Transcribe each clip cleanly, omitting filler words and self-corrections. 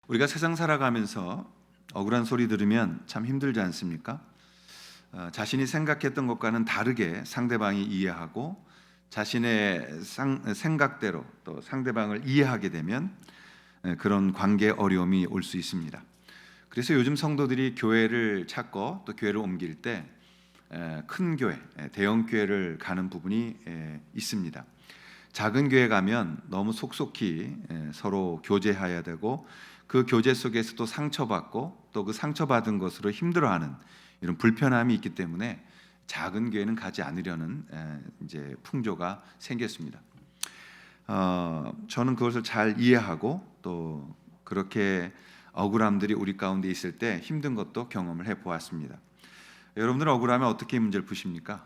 우리가 세상 살아가면서 억울한 소리 들으면 참 힘들지 않습니까? 자신이 생각했던 것과는 다르게 상대방이 이해하고 자신의 생각대로 또 상대방을 이해하게 되면 그런 관계 어려움이 올 수 있습니다. 그래서 요즘 성도들이 교회를 찾고 또 교회를 옮길 때 큰 교회, 대형 교회를 가는 부분이 있습니다. 작은 교회 가면 너무 속속히 서로 교제해야 되고 그 교제 속에서도 상처받고 또 그 상처받은 것으로 힘들어하는 이런 불편함이 있기 때문에 작은 교회는 가지 않으려는 이제 풍조가 생겼습니다. 저는 그것을 잘 이해하고 또 그렇게 억울함들이 우리 가운데 있을 때 힘든 것도 경험을 해보았습니다. 여러분들은 억울하면 어떻게 문제를 푸십니까?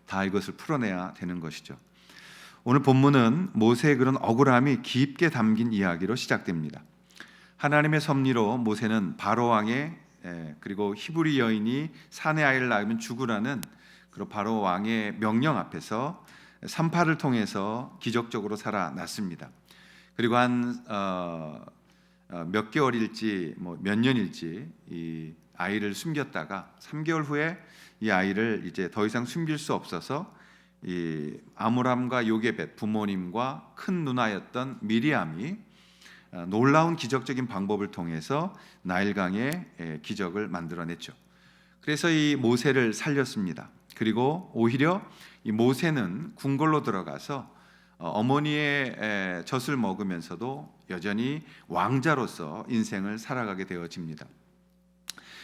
다 이것을 풀어내야 되는 것이죠. 오늘 본문은 모세의 그런 억울함이 깊게 담긴 이야기로 시작됩니다. 하나님의 섭리로 모세는 바로 왕의 그리고 히브리 여인이 사내 아이를 낳으면 죽으라는 그런 바로 왕의 명령 앞에서 산파를 통해서 기적적으로 살아났습니다. 그리고 한 몇 개월일지 몇 년일지 이 아이를 숨겼다가 3개월 후에 이 아이를 이제 더 이상 숨길 수 없어서 이 아므람과 요게벳 부모님과 큰 누나였던 미리암이 놀라운 기적적인 방법을 통해서 나일강의 기적을 만들어냈죠. 그래서 이 모세를 살렸습니다. 그리고 오히려 이 모세는 궁궐로 들어가서 어머니의 젖을 먹으면서도 여전히 왕자로서 인생을 살아가게 되어집니다.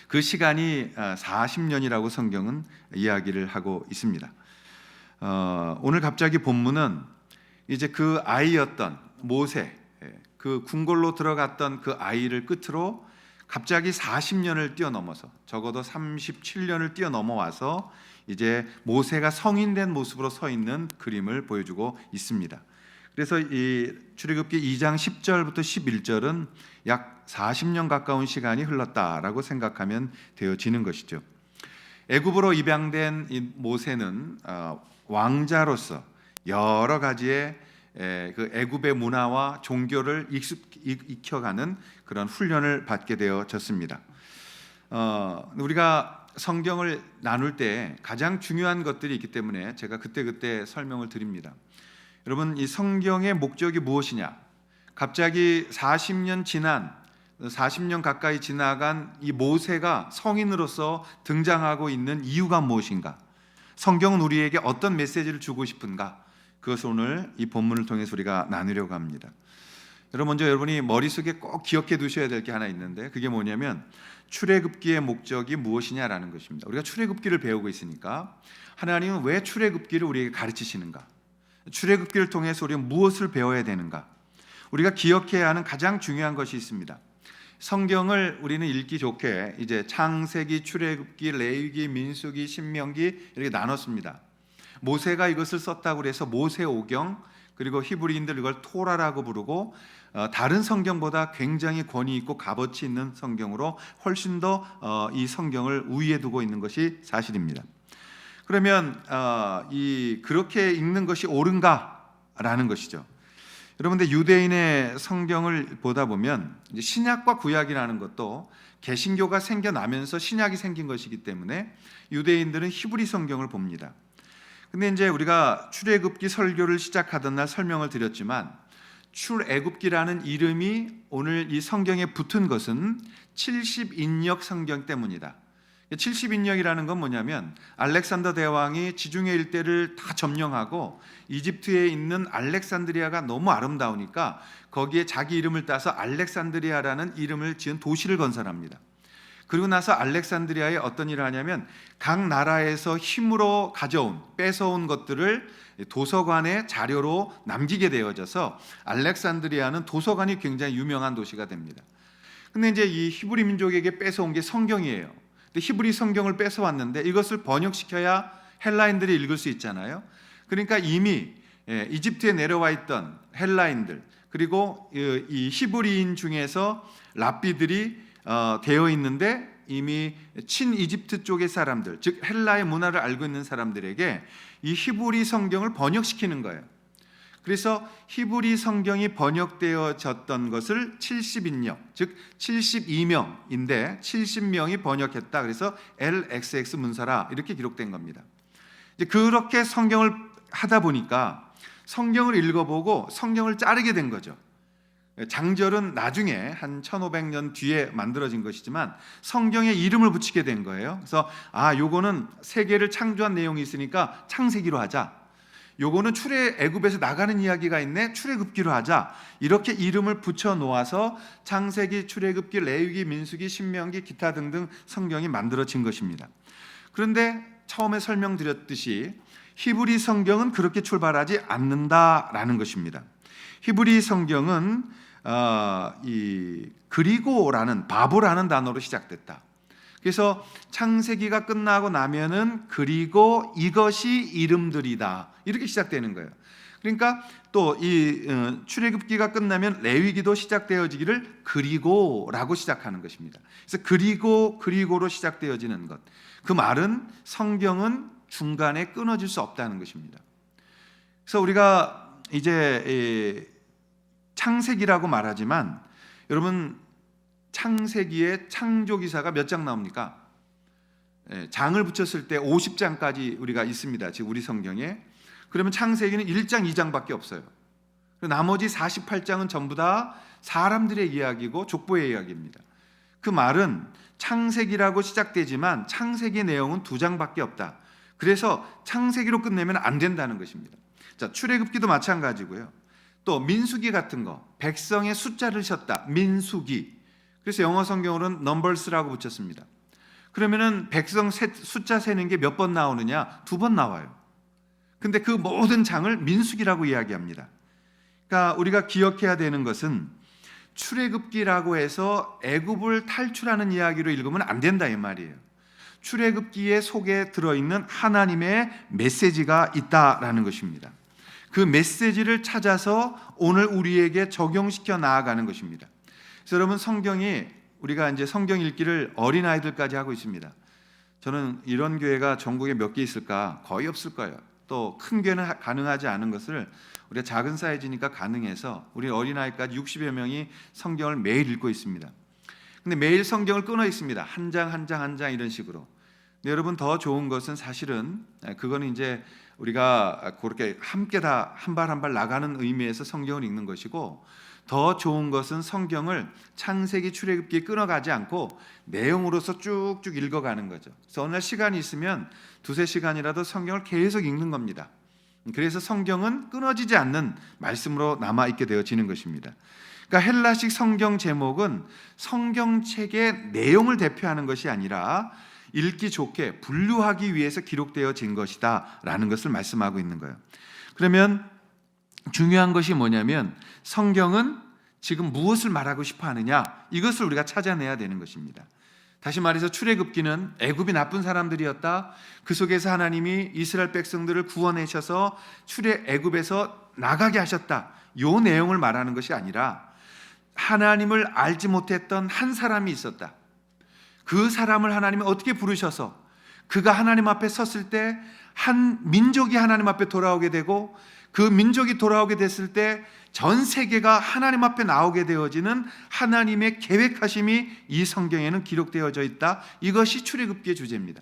그 시간이 40년이라고 성경은 이야기를 하고 있습니다. 오늘 갑자기 본문은 이제 그 아이였던 모세, 그 궁궐로 들어갔던 그 아이를 끝으로 갑자기 40년을 뛰어넘어서 적어도 37년을 뛰어넘어와서 이제 모세가 성인된 모습으로 서 있는 그림을 보여주고 있습니다. 그래서 이 출애굽기 2장 10절부터 11절은 약 40년 가까운 시간이 흘렀다라고 생각하면 되어지는 것이죠. 애굽으로 입양된 이 모세는 왕자로서 여러 가지의 그 애굽의 문화와 종교를 익혀가는 그런 훈련을 받게 되어졌습니다. 우리가 성경을 나눌 때 가장 중요한 것들이 있기 때문에 제가 그때 설명을 드립니다. 여러분, 이 성경의 목적이 무엇이냐? 갑자기 40년 가까이 지나간 이 모세가 성인으로서 등장하고 있는 이유가 무엇인가? 성경은 우리에게 어떤 메시지를 주고 싶은가? 그것을 오늘 이 본문을 통해서 우리가 나누려고 합니다. 먼저 여러분이 머릿속에 꼭 기억해 두셔야 될 게 하나 있는데 그게 뭐냐면 출애굽기의 목적이 무엇이냐라는 것입니다. 우리가 출애굽기를 배우고 있으니까 하나님은 왜 출애굽기를 우리에게 가르치시는가? 출애굽기를 통해서 우리가 무엇을 배워야 되는가? 우리가 기억해야 하는 가장 중요한 것이 있습니다. 성경을 우리는 읽기 좋게 이제 창세기, 출애굽기, 레위기, 민수기, 신명기 이렇게 나눴습니다. 모세가 이것을 썼다고 해서 모세오경, 그리고 히브리인들 이걸 토라라고 부르고 다른 성경보다 굉장히 권위 있고 값어치 있는 성경으로 훨씬 더 이 성경을 우위에 두고 있는 것이 사실입니다. 그러면 그렇게 읽는 것이 옳은가라는 것이죠. 여러분들 유대인의 성경을 보다 보면 신약과 구약이라는 것도 개신교가 생겨나면서 신약이 생긴 것이기 때문에 유대인들은 히브리 성경을 봅니다. 근데 이제 우리가 출애굽기 설교를 시작하던 날 설명을 드렸지만 출애굽기라는 이름이 오늘 이 성경에 붙은 것은 70인역 성경 때문이다. 70인역이라는 건 뭐냐면 알렉산더 대왕이 지중해 일대를 다 점령하고 이집트에 있는 알렉산드리아가 너무 아름다우니까 거기에 자기 이름을 따서 알렉산드리아라는 이름을 지은 도시를 건설합니다. 그리고 나서 알렉산드리아에 어떤 일을 하냐면 각 나라에서 힘으로 뺏어온 것들을 도서관에 자료로 남기게 되어져서 알렉산드리아는 도서관이 굉장히 유명한 도시가 됩니다. 근데 이제 이 히브리 민족에게 뺏어온 게 성경이에요. 근데 히브리 성경을 뺏어왔는데 이것을 번역시켜야 헬라인들이 읽을 수 있잖아요. 그러니까 이미 이집트에 내려와 있던 헬라인들 그리고 이 히브리인 중에서 랍비들이 되어 있는데 이미 친이집트 쪽의 사람들, 즉 헬라의 문화를 알고 있는 사람들에게 이 히브리 성경을 번역시키는 거예요. 그래서 히브리 성경이 번역되어졌던 것을 70인역, 즉 72명인데 70명이 번역했다. 그래서 LXX 문서라 이렇게 기록된 겁니다. 이제 그렇게 성경을 하다 보니까 성경을 읽어보고 성경을 자르게 된 거죠. 장절은 나중에 한 1500년 뒤에 만들어진 것이지만 성경에 이름을 붙이게 된 거예요. 그래서 요거는 세계를 창조한 내용이 있으니까 창세기로 하자. 요거는 애굽에서 나가는 이야기가 있네, 출애굽기로 하자. 이렇게 이름을 붙여 놓아서 창세기, 출애굽기, 레위기, 민수기, 신명기, 기타 등등 성경이 만들어진 것입니다. 그런데 처음에 설명드렸듯이 히브리 성경은 그렇게 출발하지 않는다라는 것입니다. 히브리 성경은 이 그리고라는 바보라는 단어로 시작됐다. 그래서 창세기가 끝나고 나면은 그리고 이것이 이름들이다 이렇게 시작되는 거예요. 그러니까 또 이 출애굽기가 끝나면 레위기도 시작되어지기를 그리고라고 시작하는 것입니다. 그래서 그리고로 시작되어지는 것. 그 말은 성경은 중간에 끊어질 수 없다는 것입니다. 그래서 우리가 이제 창세기라고 말하지만 여러분 창세기에 창조기사가 몇 장 나옵니까? 장을 붙였을 때 50장까지 우리가 있습니다. 지금 우리 성경에. 그러면 창세기는 1장, 2장밖에 없어요. 나머지 48장은 전부 다 사람들의 이야기고 족보의 이야기입니다. 그 말은 창세기라고 시작되지만 창세기 내용은 2장밖에 없다. 그래서 창세기로 끝내면 안 된다는 것입니다. 자, 출애굽기도 마찬가지고요. 또 민수기 같은 거, 백성의 숫자를 셌다. 민수기. 그래서 영어 성경으로는 numbers라고 붙였습니다. 그러면은 백성 숫자 세는 게 몇 번 나오느냐? 2번 나와요. 근데 그 모든 장을 민수기라고 이야기합니다. 그러니까 우리가 기억해야 되는 것은 출애굽기라고 해서 애굽을 탈출하는 이야기로 읽으면 안 된다 이 말이에요. 출애굽기의 속에 들어있는 하나님의 메시지가 있다라는 것입니다. 그 메시지를 찾아서 오늘 우리에게 적용시켜 나아가는 것입니다. 그래서 여러분 성경이 우리가 이제 성경 읽기를 어린아이들까지 하고 있습니다. 저는 이런 교회가 전국에 몇 개 있을까? 거의 없을 거예요. 또 큰 교회는 가능하지 않은 것을 우리가 작은 사이즈니까 가능해서 우리 어린아이까지 60여 명이 성경을 매일 읽고 있습니다. 근데 매일 성경을 끊어 있습니다. 한 장 한 장 한 장 이런 식으로. 근데 여러분 더 좋은 것은 사실은 그거는 이제 우리가 그렇게 함께 다 한 발 한 발 나가는 의미에서 성경을 읽는 것이고, 더 좋은 것은 성경을 창세기 출애굽기에 끊어가지 않고 내용으로서 쭉쭉 읽어가는 거죠. 그래서 어느 날 시간이 있으면 2-3시간이라도 성경을 계속 읽는 겁니다. 그래서 성경은 끊어지지 않는 말씀으로 남아있게 되어지는 것입니다. 그러니까 헬라식 성경 제목은 성경책의 내용을 대표하는 것이 아니라 읽기 좋게 분류하기 위해서 기록되어진 것이다 라는 것을 말씀하고 있는 거예요. 그러면 중요한 것이 뭐냐면 성경은 지금 무엇을 말하고 싶어 하느냐, 이것을 우리가 찾아내야 되는 것입니다. 다시 말해서 출애굽기는 애굽이 나쁜 사람들이었다. 그 속에서 하나님이 이스라엘 백성들을 구원하셔서 애굽에서 나가게 하셨다. 이 내용을 말하는 것이 아니라 하나님을 알지 못했던 한 사람이 있었다. 그 사람을 하나님이 어떻게 부르셔서 그가 하나님 앞에 섰을 때 한 민족이 하나님 앞에 돌아오게 되고, 그 민족이 돌아오게 됐을 때 전 세계가 하나님 앞에 나오게 되어지는 하나님의 계획하심이 이 성경에는 기록되어져 있다. 이것이 출애굽기의 주제입니다.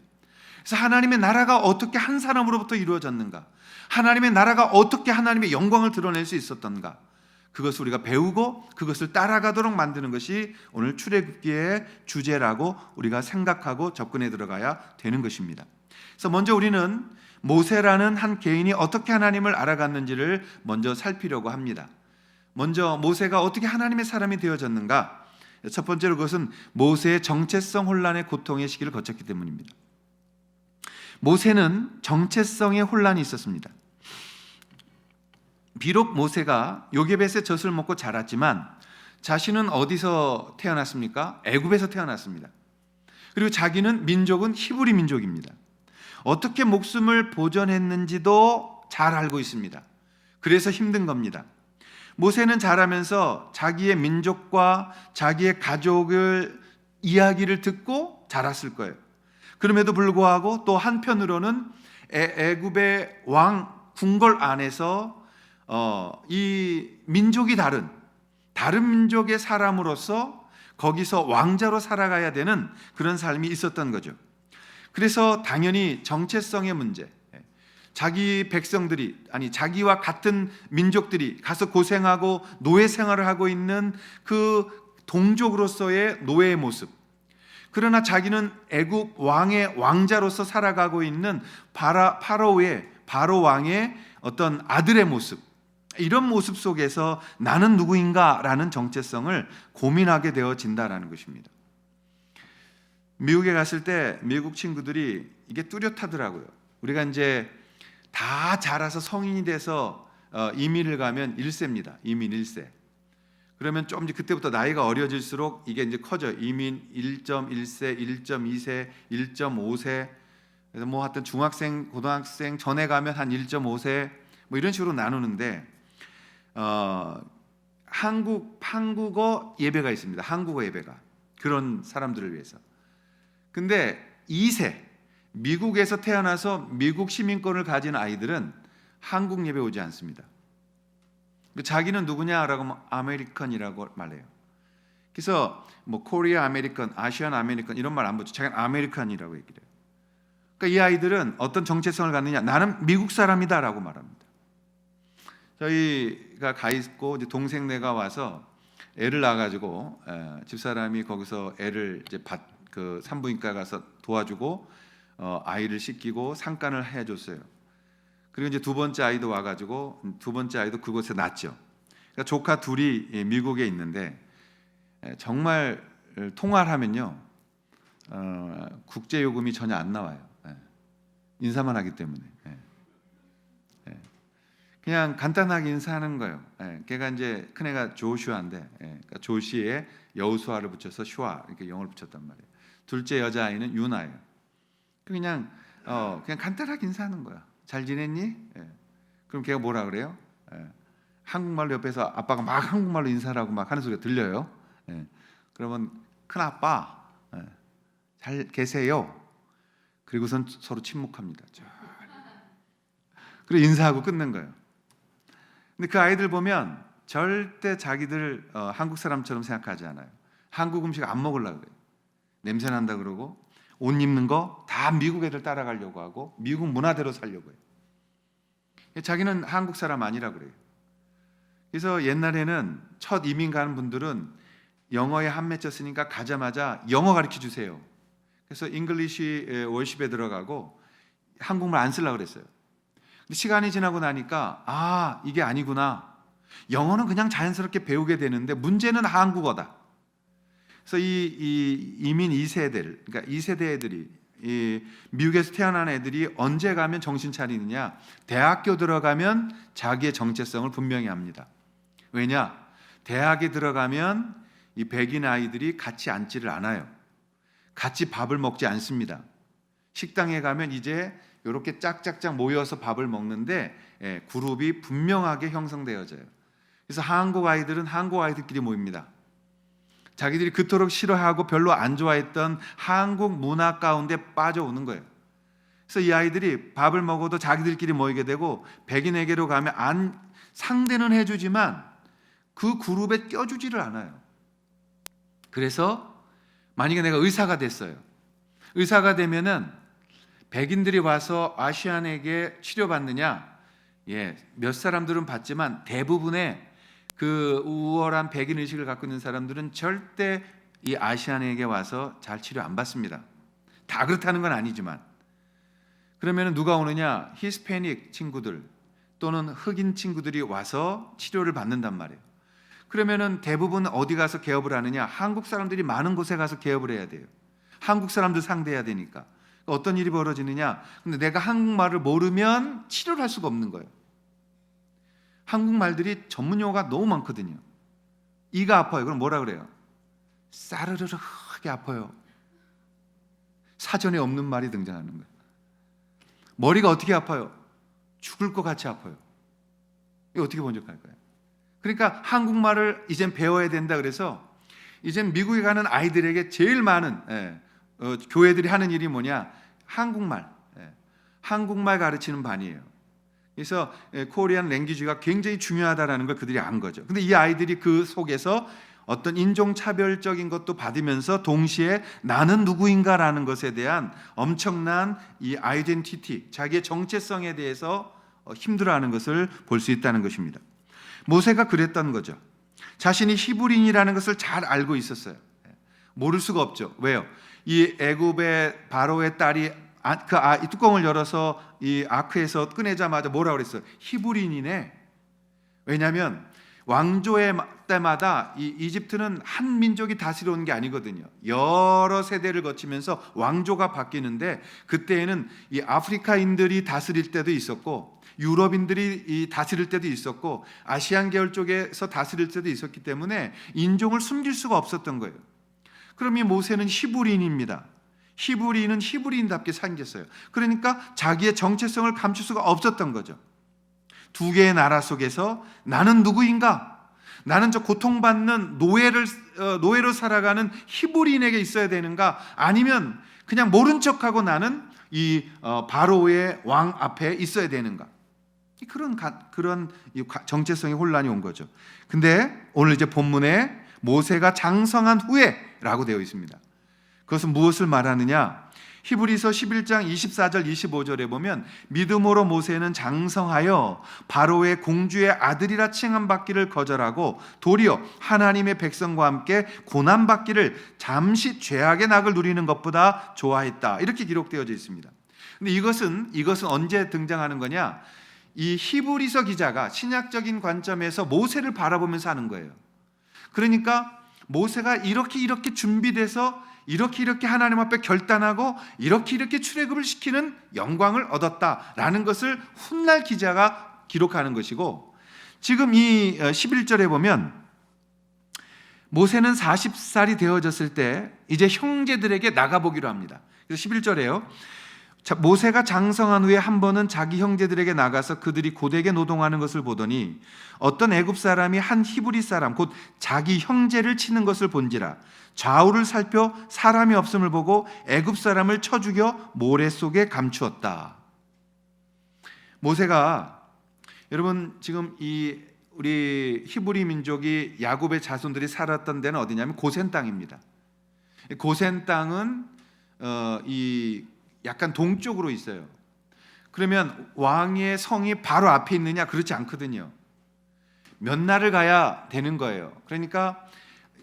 그래서 하나님의 나라가 어떻게 한 사람으로부터 이루어졌는가, 하나님의 나라가 어떻게 하나님의 영광을 드러낼 수 있었던가, 그것을 우리가 배우고 그것을 따라가도록 만드는 것이 오늘 출애굽기의 주제라고 우리가 생각하고 접근해 들어가야 되는 것입니다. 그래서 먼저 우리는 모세라는 한 개인이 어떻게 하나님을 알아갔는지를 먼저 살피려고 합니다. 먼저 모세가 어떻게 하나님의 사람이 되어졌는가? 첫 번째로 그것은 모세의 정체성 혼란의 고통의 시기를 거쳤기 때문입니다. 모세는 정체성의 혼란이 있었습니다. 비록 모세가 요게벳의 젖을 먹고 자랐지만 자신은 어디서 태어났습니까? 애굽에서 태어났습니다. 그리고 자기는 민족은 히브리 민족입니다. 어떻게 목숨을 보존했는지도 잘 알고 있습니다. 그래서 힘든 겁니다. 모세는 자라면서 자기의 민족과 자기의 가족을 이야기를 듣고 자랐을 거예요. 그럼에도 불구하고 또 한편으로는 애굽의 왕 궁궐 안에서 이 민족이 다른 민족의 사람으로서 거기서 왕자로 살아가야 되는 그런 삶이 있었던 거죠. 그래서 당연히 정체성의 문제, 자기 백성들이 자기와 같은 민족들이 가서 고생하고 노예 생활을 하고 있는 그 동족으로서의 노예의 모습, 그러나 자기는 애굽 왕의 왕자로서 살아가고 있는 바로 왕의 어떤 아들의 모습, 이런 모습 속에서 나는 누구인가라는 정체성을 고민하게 되어진다라는 것입니다. 미국에 갔을 때 미국 친구들이 이게 뚜렷하더라고요. 우리가 이제 다 자라서 성인이 돼서 이민을 가면 1세입니다. 이민 1세. 그러면 좀 이제 그때부터 나이가 어려질수록 이게 이제 커져요. 이민 1.1세, 1.2세, 1.5세. 그래서 뭐 하여튼 중학생, 고등학생 전에 가면 한 1.5세 뭐 이런 식으로 나누는데 한국어 예배가 있습니다. 한국어 예배가 그런 사람들을 위해서. 근데 2세 미국에서 태어나서 미국 시민권을 가진 아이들은 한국 예배 오지 않습니다. 자기는 누구냐라고 하면 아메리칸이라고 말해요. 그래서 뭐 코리아 아메리칸, 아시안 아메리칸 이런 말 안 붙여. 자기는 아메리칸이라고 얘기를 해요. 그러니까 이 아이들은 어떤 정체성을 갖느냐? 나는 미국 사람이다라고 말합니다. 저희가 가 있고 이제 동생네가 와서 애를 낳아가지고 집사람이 거기서 애를 이제 그 산부인과 가서 도와주고 아이를 씻기고 상간을 해줬어요. 그리고 이제 두 번째 아이도 와가지고 두 번째 아이도 그곳에 낳았죠. 그러니까 조카 둘이 미국에 있는데 정말 통화를 하면요 국제 요금이 전혀 안 나와요. 인사만 하기 때문에 그냥 간단하게 인사하는 거예요. 걔가 이제 큰 애가 조슈아인데 그러니까 조시에 여호수아를 붙여서 슈아 이렇게 영어를 붙였단 말이에요. 둘째 여자 아이는 유나예요. 그냥 간단하게 인사하는 거야. 잘 지냈니? 그럼 걔가 뭐라 그래요? 한국말로 옆에서 아빠가 막 한국말로 인사를 하고 막 하는 소리가 들려요. 그러면 큰 아빠 잘 계세요. 그리고선 서로 침묵합니다. 그리고 인사하고 끝낸 거예요. 근데 그 아이들 보면 절대 자기들 한국 사람처럼 생각하지 않아요. 한국 음식 안 먹으려고 그래요. 냄새 난다 그러고 옷 입는 거 다 미국 애들 따라가려고 하고 미국 문화대로 살려고 해요. 자기는 한국 사람 아니라 그래요. 그래서 옛날에는 첫 이민 가는 분들은 영어에 한 맺혔으니까 가자마자 영어 가르쳐 주세요. 그래서 잉글리시 월십에 들어가고 한국말 안 쓰려고 그랬어요. 근데 시간이 지나고 나니까 이게 아니구나. 영어는 그냥 자연스럽게 배우게 되는데 문제는 한국어다. 그래서 이 이민 2세대를, 그러니까 2세대 애들이 이 미국에서 태어난 애들이 언제 가면 정신 차리느냐? 대학교 들어가면 자기의 정체성을 분명히 합니다. 왜냐? 대학에 들어가면 이 백인 아이들이 같이 앉지를 않아요. 같이 밥을 먹지 않습니다. 식당에 가면 이제 이렇게 짝짝짝 모여서 밥을 먹는데 그룹이 분명하게 형성되어져요. 그래서 한국 아이들은 한국 아이들끼리 모입니다. 자기들이 그토록 싫어하고 별로 안 좋아했던 한국 문화 가운데 빠져오는 거예요. 그래서 이 아이들이 밥을 먹어도 자기들끼리 모이게 되고 백인에게로 가면 상대는 해주지만 그 그룹에 껴주지를 않아요. 그래서 만약에 내가 의사가 됐어요. 의사가 되면은 백인들이 와서 아시안에게 치료받느냐? 몇 사람들은 받지만 대부분의 그 우월한 백인 의식을 갖고 있는 사람들은 절대 이 아시안에게 와서 잘 치료 안 받습니다. 다 그렇다는 건 아니지만. 그러면 누가 오느냐? 히스패닉 친구들 또는 흑인 친구들이 와서 치료를 받는단 말이에요. 그러면은 대부분 어디 가서 개업을 하느냐? 한국 사람들이 많은 곳에 가서 개업을 해야 돼요. 한국 사람들 상대해야 되니까. 어떤 일이 벌어지느냐? 근데 내가 한국말을 모르면 치료를 할 수가 없는 거예요. 한국말들이 전문 용어가 너무 많거든요. 이가 아파요. 그럼 뭐라 그래요? 싸르르르하게 아파요. 사전에 없는 말이 등장하는 거예요. 머리가 어떻게 아파요? 죽을 것 같이 아파요. 이거 어떻게 번역할까요? 그러니까 한국말을 이젠 배워야 된다 그래서 이젠 미국에 가는 아이들에게 제일 많은 교회들이 하는 일이 뭐냐? 한국말 가르치는 반이에요. 그래서 코리안 랭귀지가 굉장히 중요하다라는 걸 그들이 안 거죠. 근데 이 아이들이 그 속에서 어떤 인종차별적인 것도 받으면서 동시에 나는 누구인가라는 것에 대한 엄청난 이 아이덴티티, 자기의 정체성에 대해서 힘들어하는 것을 볼 수 있다는 것입니다. 모세가 그랬던 거죠. 자신이 히브리인이라는 것을 잘 알고 있었어요. 모를 수가 없죠. 왜요? 이 애굽의 바로의 딸이 이 뚜껑을 열어서 이 아크에서 꺼내자마자 뭐라고 그랬어요? 히브리인이네. 왜냐하면 왕조의 때마다 이 이집트는 한 민족이 다스려온 게 아니거든요. 여러 세대를 거치면서 왕조가 바뀌는데 그때에는 이 아프리카인들이 다스릴 때도 있었고 유럽인들이 다스릴 때도 있었고 아시안 계열 쪽에서 다스릴 때도 있었기 때문에 인종을 숨길 수가 없었던 거예요. 그럼 이 모세는 히브리인입니다. 히브리인은 히브리인답게 생겼어요. 그러니까 자기의 정체성을 감출 수가 없었던 거죠. 두 개의 나라 속에서 나는 누구인가? 나는 저 고통받는 노예로 살아가는 히브리인에게 있어야 되는가? 아니면 그냥 모른 척하고 나는 이 바로의 왕 앞에 있어야 되는가? 그런 정체성의 혼란이 온 거죠. 근데 오늘 이제 본문에 모세가 장성한 후에라고 되어 있습니다. 그것은 무엇을 말하느냐? 히브리서 11장 24절 25절에 보면 믿음으로 모세는 장성하여 바로의 공주의 아들이라 칭함받기를 거절하고 도리어 하나님의 백성과 함께 고난받기를 잠시 죄악의 낙을 누리는 것보다 좋아했다. 이렇게 기록되어져 있습니다. 근데 이것은 언제 등장하는 거냐? 이 히브리서 기자가 신약적인 관점에서 모세를 바라보면서 하는 거예요. 그러니까 모세가 이렇게 준비돼서 이렇게 하나님 앞에 결단하고 이렇게 출애굽을 시키는 영광을 얻었다라는 것을 훗날 기자가 기록하는 것이고, 지금 이 11절에 보면 모세는 40살이 되어졌을 때 이제 형제들에게 나가보기로 합니다. 그래서 11절에요. 모세가 장성한 후에 한 번은 자기 형제들에게 나가서 그들이 고되게 노동하는 것을 보더니 어떤 애굽 사람이 한 히브리 사람 곧 자기 형제를 치는 것을 본지라 좌우를 살펴 사람이 없음을 보고 애굽 사람을 쳐 죽여 모래 속에 감추었다. 모세가, 여러분 지금 이 우리 히브리 민족이 야곱의 자손들이 살았던 데는 어디냐면 고센 땅입니다. 고센 땅은 이 약간 동쪽으로 있어요. 그러면 왕의 성이 바로 앞에 있느냐? 그렇지 않거든요. 몇 날을 가야 되는 거예요. 그러니까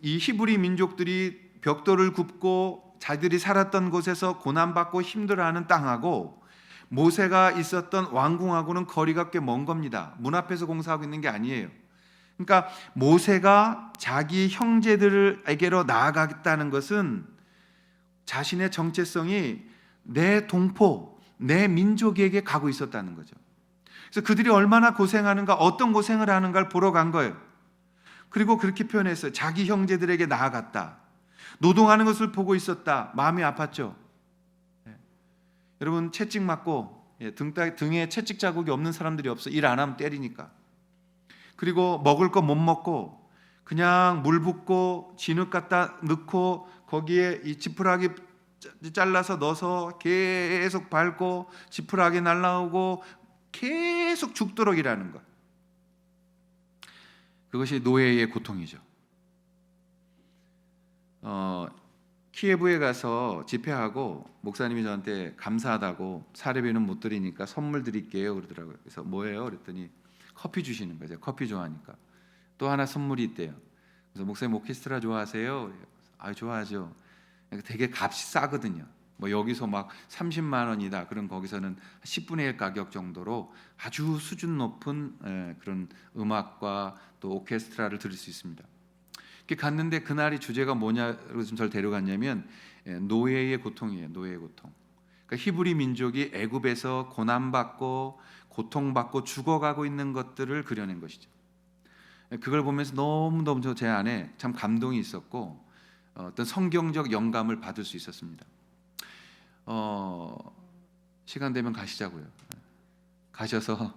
이 히브리 민족들이 벽돌을 굽고 자기들이 살았던 곳에서 고난받고 힘들어하는 땅하고 모세가 있었던 왕궁하고는 거리가 꽤 먼 겁니다. 문 앞에서 공사하고 있는 게 아니에요. 그러니까 모세가 자기 형제들에게로 나아가겠다는 것은 자신의 정체성이 내 동포, 내 민족에게 가고 있었다는 거죠. 그래서 그들이 얼마나 고생하는가, 어떤 고생을 하는가를 보러 간 거예요. 그리고 그렇게 표현했어요. 자기 형제들에게 나아갔다. 노동하는 것을 보고 있었다. 마음이 아팠죠. 여러분 채찍 맞고 등에 채찍 자국이 없는 사람들이 없어. 일 안 하면 때리니까. 그리고 먹을 거 못 먹고 그냥 물 붓고 진흙 갖다 넣고 거기에 이 지푸라기 잘라서 넣어서 계속 밟고 지푸라기 날라오고 계속 죽도록 일하는 것. 그것이 노예의 고통이죠. 키예브에 가서 집회하고 목사님이 저한테 감사하다고 사례비는 못 드리니까 선물 드릴게요 그러더라고요. 그래서 뭐예요? 그랬더니 커피 주시는 거죠. 커피 좋아하니까. 또 하나 선물이 있대요. 그래서 목사님 오케스트라 좋아하세요? 아, 좋아하죠. 되게 값이 싸거든요. 뭐 여기서 막 30만 원이다. 그럼 거기서는 10분의 1 가격 정도로 아주 수준 높은 그런 음악과 또 오케스트라를 들을 수 있습니다. 이렇게 갔는데 그날이 주제가 뭐냐고 좀 저를 데려갔냐면 노예의 고통이에요. 노예의 고통. 그러니까 히브리 민족이 애굽에서 고난받고 고통받고 죽어가고 있는 것들을 그려낸 것이죠. 그걸 보면서 너무너무 제 안에 참 감동이 있었고 어떤 성경적 영감을 받을 수 있었습니다. 시간 되면 가시자고요. 가셔서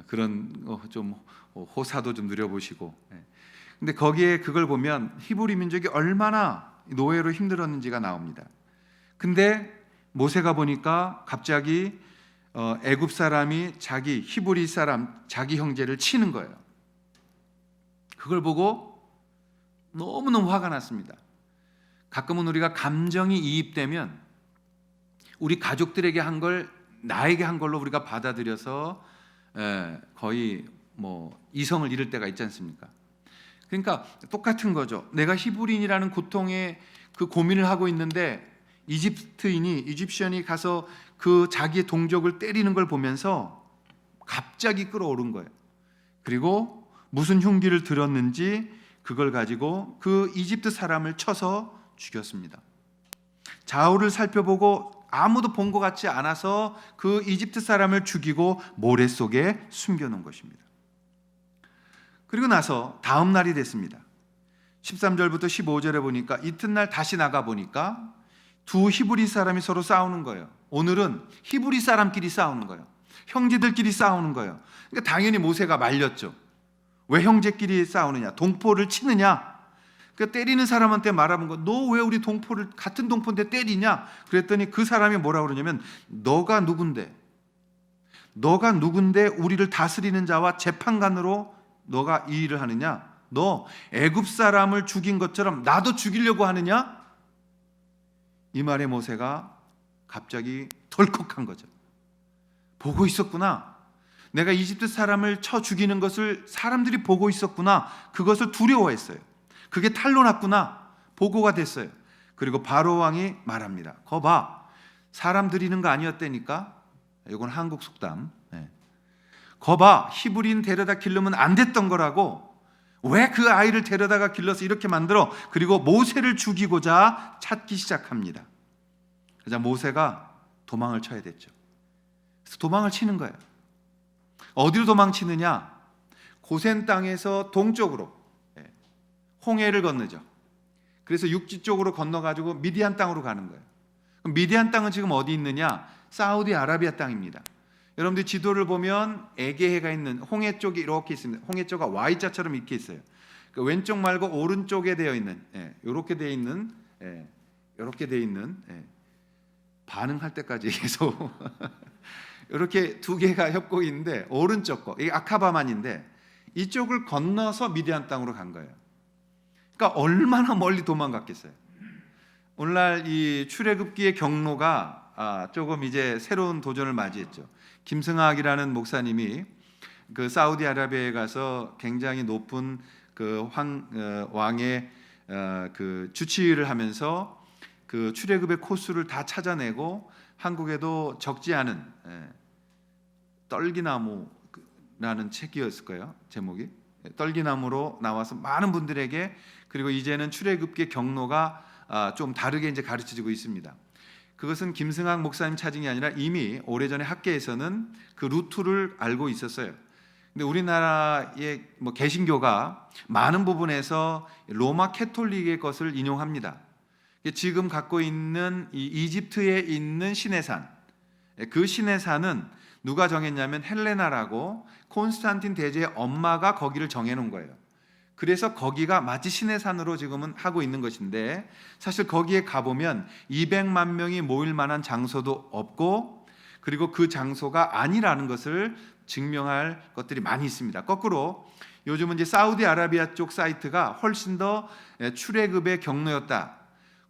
그런 좀 호사도 좀 누려보시고. 근데 거기에 그걸 보면 히브리 민족이 얼마나 노예로 힘들었는지가 나옵니다. 근데 모세가 보니까 갑자기 애굽 사람이 자기 히브리 사람 자기 형제를 치는 거예요. 그걸 보고 너무너무 화가 났습니다. 가끔은 우리가 감정이 이입되면 우리 가족들에게 한 걸 나에게 한 걸로 우리가 받아들여서 거의 뭐 이성을 잃을 때가 있지 않습니까? 그러니까 똑같은 거죠. 내가 히브리인이라는 고통에 그 고민을 하고 있는데 이집션이 가서 그 자기의 동족을 때리는 걸 보면서 갑자기 끌어오른 거예요. 그리고 무슨 흉기를 들었는지 그걸 가지고 그 이집트 사람을 쳐서 죽였습니다. 좌우를 살펴보고 아무도 본 것 같지 않아서 그 이집트 사람을 죽이고 모래 속에 숨겨놓은 것입니다. 그리고 나서 다음 날이 됐습니다. 13절부터 15절에 보니까 이튿날 다시 나가 보니까 두 히브리 사람이 서로 싸우는 거예요. 오늘은 히브리 사람끼리 싸우는 거예요. 형제들끼리 싸우는 거예요. 그러니까 당연히 모세가 말렸죠. 왜 형제끼리 싸우느냐? 동포를 치느냐? 그 때리는 사람한테 말하는 거, 너 왜 우리 동포를 같은 동포인데 때리냐? 그랬더니 그 사람이 뭐라고 그러냐면 너가 누군데 우리를 다스리는 자와 재판관으로 너가 이 일을 하느냐? 너 애굽 사람을 죽인 것처럼 나도 죽이려고 하느냐? 이 말에 모세가 갑자기 덜컥한 거죠. 보고 있었구나. 내가 이집트 사람을 쳐 죽이는 것을 사람들이 보고 있었구나. 그것을 두려워했어요. 그게 탄로 났구나. 보고가 됐어요. 그리고 바로 왕이 말합니다. 거 봐. 사람 들이는 거 아니었다니까. 이건 한국 속담. 거 봐. 히브리인 데려다 기르면 안 됐던 거라고. 왜 그 아이를 데려다가 길러서 이렇게 만들어? 그리고 모세를 죽이고자 찾기 시작합니다. 그래서 모세가 도망을 쳐야 됐죠. 그래서 도망을 치는 거예요. 어디로 도망치느냐? 고센 땅에서 동쪽으로 홍해를 건너죠. 그래서 육지 쪽으로 건너가지고 미디안 땅으로 가는 거예요. 그럼 미디안 땅은 지금 어디 있느냐? 사우디아라비아 땅입니다. 여러분들 지도를 보면 에게해가 있는 홍해 쪽이 이렇게 있습니다. 홍해 쪽가 Y자처럼 이렇게 있어요. 그 왼쪽 말고 오른쪽에 되어 있는, 이렇게 되어 있는, 이렇게 되어 있는, 반응할 때까지 계속 이렇게 두 개가 협곡이 있는데 오른쪽 거, 이게 아카바만인데 이쪽을 건너서 미디안 땅으로 간 거예요. 그러니까 얼마나 멀리 도망갔겠어요. 오늘날 이 출애굽기의 경로가 조금 이제 새로운 도전을 맞이했죠. 김승학이라는 목사님이 그 사우디아라비아에 가서 굉장히 높은 그 왕의 그 주치의를 하면서 그 출애굽의 코스를 다 찾아내고 한국에도 적지 않은 떨기나무라는 책이었을 거예요. 제목이 떨기나무로 나와서 많은 분들에게, 그리고 이제는 출애굽기의 경로가 좀 다르게 이제 가르쳐지고 있습니다. 그것은 김승학 목사님 찾은 게 아니라 이미 오래전에 학계에서는 그 루트를 알고 있었어요. 근데 우리나라의 뭐 개신교가 많은 부분에서 로마 캐톨릭의 것을 인용합니다. 지금 갖고 있는 이 이집트에 있는 시내산, 그 시내산은 누가 정했냐면 헬레나라고 콘스탄틴 대제의 엄마가 거기를 정해놓은 거예요. 그래서 거기가 마치 시내산으로 지금은 하고 있는 것인데, 사실 거기에 가보면 200만 명이 모일 만한 장소도 없고, 그리고 그 장소가 아니라는 것을 증명할 것들이 많이 있습니다. 거꾸로 요즘은 이제 사우디아라비아 쪽 사이트가 훨씬 더 출애굽의 경로였다.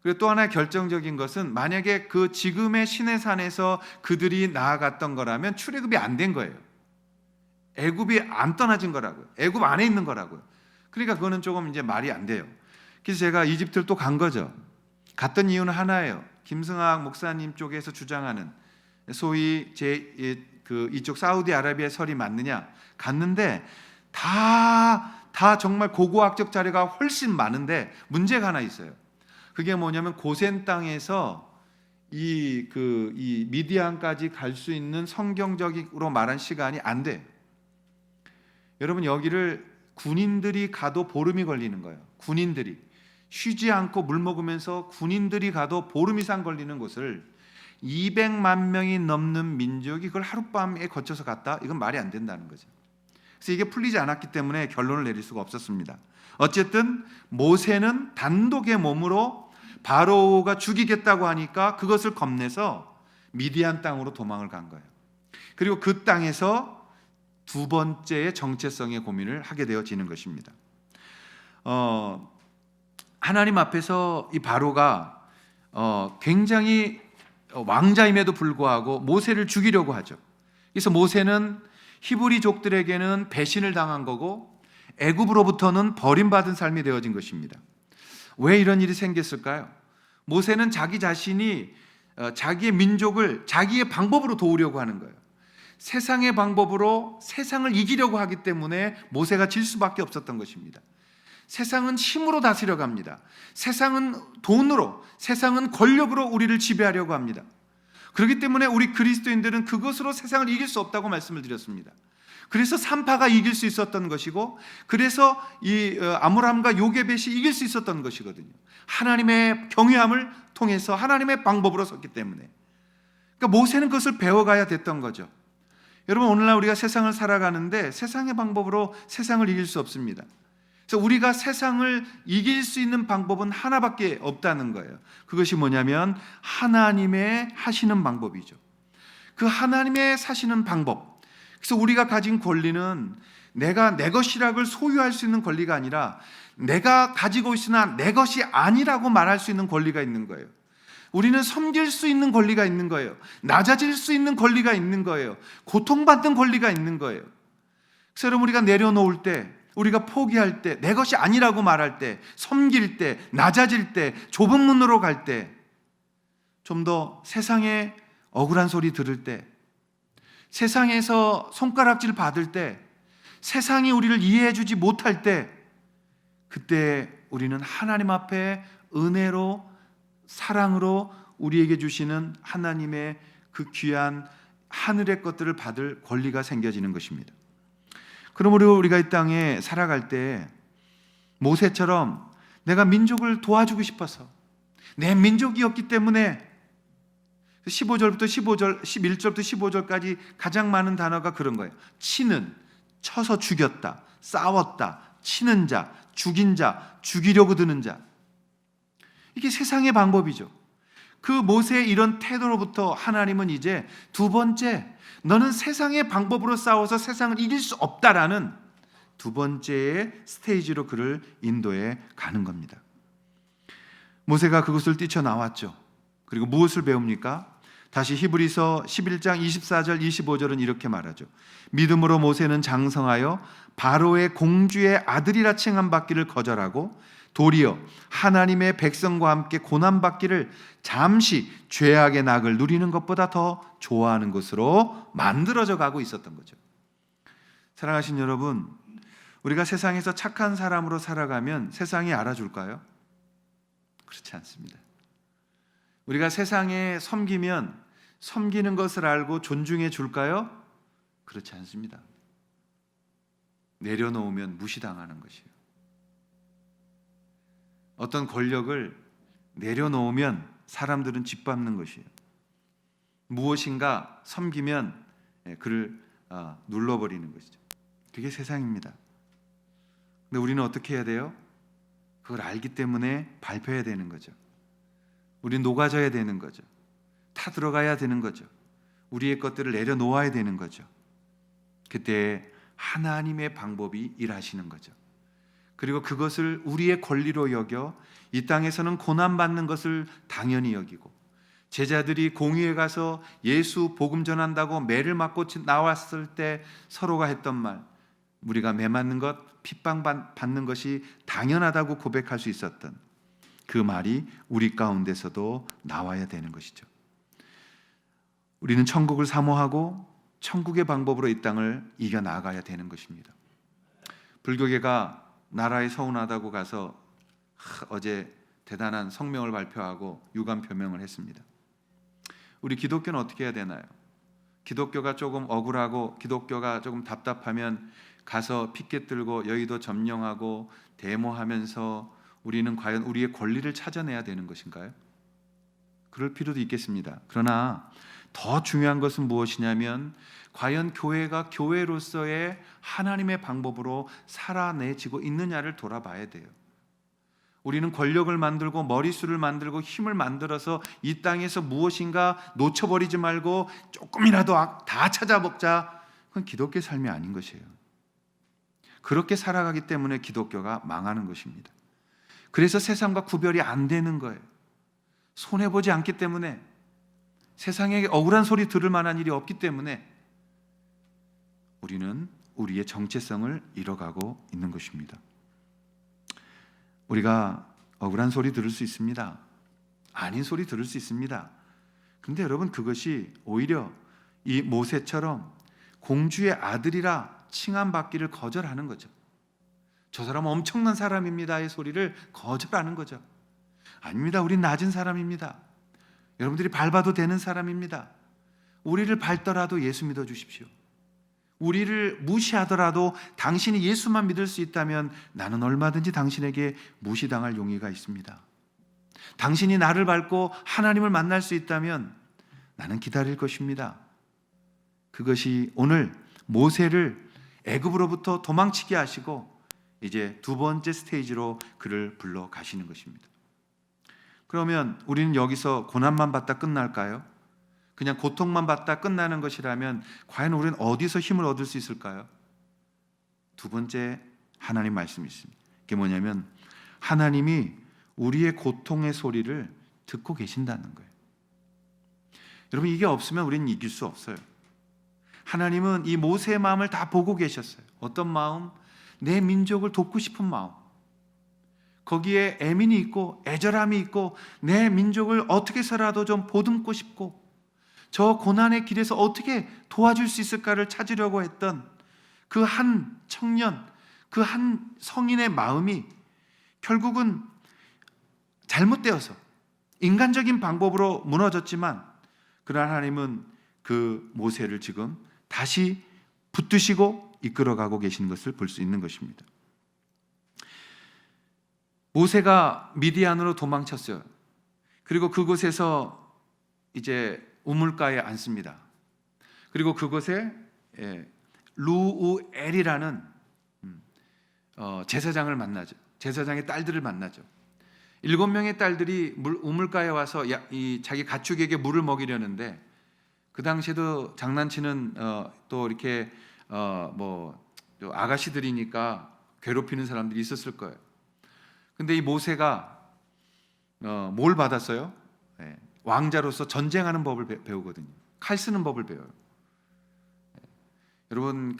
그리고 또 하나의 결정적인 것은 만약에 그 지금의 시내산에서 그들이 나아갔던 거라면 출애굽이 안 된 거예요. 애굽이 안 떠나진 거라고요. 애굽 안에 있는 거라고요. 그러니까 그거는 조금 이제 말이 안 돼요. 그래서 제가 이집트를 또 간 거죠. 갔던 이유는 하나예요. 김승학 목사님 쪽에서 주장하는 소위 이쪽 사우디아라비아 설이 맞느냐? 갔는데 다 정말 고고학적 자료가 훨씬 많은데 문제가 하나 있어요. 그게 뭐냐면 고센 땅에서 이 미디안까지 갈 수 있는 성경적으로 말한 시간이 안 돼. 여러분, 여기를 군인들이 가도 보름이 걸리는 거예요. 군인들이 쉬지 않고 물 먹으면서 군인들이 가도 보름 이상 걸리는 곳을 200만 명이 넘는 민족이 그걸 하룻밤에 거쳐서 갔다? 이건 말이 안 된다는 거죠. 그래서 이게 풀리지 않았기 때문에 결론을 내릴 수가 없었습니다. 어쨌든 모세는 단독의 몸으로 바로가 죽이겠다고 하니까 그것을 겁내서 미디안 땅으로 도망을 간 거예요. 그리고 그 땅에서 두 번째의 정체성의 고민을 하게 되어지는 것입니다. 하나님 앞에서 이 바로가 굉장히 왕자임에도 불구하고 모세를 죽이려고 하죠. 그래서 모세는 히브리족들에게는 배신을 당한 거고 애굽으로부터는 버림받은 삶이 되어진 것입니다. 왜 이런 일이 생겼을까요? 모세는 자기 자신이 자기의 민족을 자기의 방법으로 도우려고 하는 거예요. 세상의 방법으로 세상을 이기려고 하기 때문에 모세가 질 수밖에 없었던 것입니다. 세상은 힘으로 다스려 갑니다. 세상은 돈으로, 세상은 권력으로 우리를 지배하려고 합니다. 그렇기 때문에 우리 그리스도인들은 그것으로 세상을 이길 수 없다고 말씀을 드렸습니다. 그래서 산파가 이길 수 있었던 것이고, 그래서 이 아므람과 요게벳이 이길 수 있었던 것이거든요. 하나님의 경외함을 통해서 하나님의 방법으로 섰기 때문에. 그러니까 모세는 그것을 배워가야 됐던 거죠. 여러분, 오늘날 우리가 세상을 살아가는데 세상의 방법으로 세상을 이길 수 없습니다. 그래서 우리가 세상을 이길 수 있는 방법은 하나밖에 없다는 거예요. 그것이 뭐냐면 하나님의 하시는 방법이죠. 그 하나님의 사시는 방법. 그래서 우리가 가진 권리는 내가 내 것이라고 소유할 수 있는 권리가 아니라 내가 가지고 있으나 내 것이 아니라고 말할 수 있는 권리가 있는 거예요. 우리는 섬길 수 있는 권리가 있는 거예요. 낮아질 수 있는 권리가 있는 거예요. 고통받는 권리가 있는 거예요. 그래서 여러분, 우리가 내려놓을 때, 우리가 포기할 때, 내 것이 아니라고 말할 때, 섬길 때, 낮아질 때, 좁은 문으로 갈 때, 좀 더 세상의 억울한 소리 들을 때, 세상에서 손가락질 받을 때, 세상이 우리를 이해해주지 못할 때, 그때 우리는 하나님 앞에 은혜로, 사랑으로 우리에게 주시는 하나님의 그 귀한 하늘의 것들을 받을 권리가 생겨지는 것입니다. 그러므로 우리가 이 땅에 살아갈 때 모세처럼 내가 민족을 도와주고 싶어서, 내 민족이었기 때문에 11절부터 15절까지 가장 많은 단어가 그런 거예요. 치는, 쳐서 죽였다, 싸웠다, 치는 자, 죽인 자, 죽이려고 드는 자. 이게 세상의 방법이죠. 그 모세의 이런 태도로부터 하나님은 이제 두 번째, 너는 세상의 방법으로 싸워서 세상을 이길 수 없다라는 두 번째의 스테이지로 그를 인도해 가는 겁니다. 모세가 그곳을 뛰쳐나왔죠. 그리고 무엇을 배웁니까? 다시 히브리서 11장 24절 25절은 이렇게 말하죠. 믿음으로 모세는 장성하여 바로의 공주의 아들이라 칭함받기를 거절하고 도리어 하나님의 백성과 함께 고난받기를 잠시 죄악의 낙을 누리는 것보다 더 좋아하는 것으로 만들어져 가고 있었던 거죠. 사랑하신 여러분, 우리가 세상에서 착한 사람으로 살아가면 세상이 알아줄까요? 그렇지 않습니다. 우리가 세상에 섬기면 섬기는 것을 알고 존중해 줄까요? 그렇지 않습니다. 내려놓으면 무시당하는 것이에요. 어떤 권력을 내려놓으면 사람들은 짓밟는 것이에요. 무엇인가 섬기면 그를 눌러버리는 것이죠. 그게 세상입니다. 근데 우리는 어떻게 해야 돼요? 그걸 알기 때문에 발표해야 되는 거죠. 우리는 녹아져야 되는 거죠. 타 들어가야 되는 거죠. 우리의 것들을 내려놓아야 되는 거죠. 그때 하나님의 방법이 일하시는 거죠. 그리고 그것을 우리의 권리로 여겨 이 땅에서는 고난받는 것을 당연히 여기고, 제자들이 공회에 가서 예수 복음 전한다고 매를 맞고 나왔을 때 서로가 했던 말, 우리가 매 맞는 것, 핍박 받는 것이 당연하다고 고백할 수 있었던 그 말이 우리 가운데서도 나와야 되는 것이죠. 우리는 천국을 사모하고 천국의 방법으로 이 땅을 이겨나가야 되는 것입니다. 불교계가 나라에 서운하다고 가서 어제 대단한 성명을 발표하고 유감 표명을 했습니다. 우리 기독교는 어떻게 해야 되나요? 기독교가 조금 억울하고 기독교가 조금 답답하면 가서 피켓 들고 여의도 점령하고 데모하면서 우리는 과연 우리의 권리를 찾아내야 되는 것인가요? 그럴 필요도 있겠습니다. 그러나 더 중요한 것은 무엇이냐면 과연 교회가 교회로서의 하나님의 방법으로 살아내지고 있느냐를 돌아봐야 돼요. 우리는 권력을 만들고 머리수를 만들고 힘을 만들어서 이 땅에서 무엇인가 놓쳐버리지 말고 조금이라도 다 찾아먹자. 그건 기독교의 삶이 아닌 것이에요. 그렇게 살아가기 때문에 기독교가 망하는 것입니다. 그래서 세상과 구별이 안 되는 거예요. 손해보지 않기 때문에, 세상에 억울한 소리 들을 만한 일이 없기 때문에 우리는 우리의 정체성을 잃어가고 있는 것입니다. 우리가 억울한 소리 들을 수 있습니다. 아닌 소리 들을 수 있습니다. 그런데 여러분, 그것이 오히려 이 모세처럼 공주의 아들이라 칭함받기를 거절하는 거죠. 저 사람은 엄청난 사람입니다의 소리를 거절하는 거죠. 아닙니다. 우린 낮은 사람입니다. 여러분들이 밟아도 되는 사람입니다. 우리를 밟더라도 예수 믿어 주십시오. 우리를 무시하더라도 당신이 예수만 믿을 수 있다면 나는 얼마든지 당신에게 무시당할 용의가 있습니다. 당신이 나를 밟고 하나님을 만날 수 있다면 나는 기다릴 것입니다. 그것이 오늘 모세를 애굽으로부터 도망치게 하시고 이제 두 번째 스테이지로 그를 불러 가시는 것입니다. 그러면 우리는 여기서 고난만 받다 끝날까요? 그냥 고통만 받다 끝나는 것이라면 과연 우리는 어디서 힘을 얻을 수 있을까요? 두 번째 하나님 말씀이 있습니다. 그게 뭐냐면 하나님이 우리의 고통의 소리를 듣고 계신다는 거예요. 여러분, 이게 없으면 우리는 이길 수 없어요. 하나님은 이 모세의 마음을 다 보고 계셨어요. 어떤 마음? 내 민족을 돕고 싶은 마음. 거기에 애민이 있고 애절함이 있고 내 민족을 어떻게 해서라도 좀 보듬고 싶고 저 고난의 길에서 어떻게 도와줄 수 있을까를 찾으려고 했던 그 한 청년, 그 한 성인의 마음이 결국은 잘못되어서 인간적인 방법으로 무너졌지만, 그러나 하나님은 그 모세를 지금 다시 붙드시고 이끌어가고 계신 것을 볼 수 있는 것입니다. 모세가 미디안으로 도망쳤어요. 그리고 그곳에서 이제 우물가에 앉습니다. 그리고 그곳에 루우엘이라는 제사장을 만나죠. 제사장의 딸들을 만나죠. 7명의 딸들이 우물가에 와서 이 자기 가축에게 물을 먹이려는데, 그 당시에도 장난치는 또 이렇게 아가씨들이니까 괴롭히는 사람들이 있었을 거예요. 근데 이 모세가 뭘 받았어요? 왕자로서 전쟁하는 법을 배우거든요. 칼 쓰는 법을 배워요. 여러분,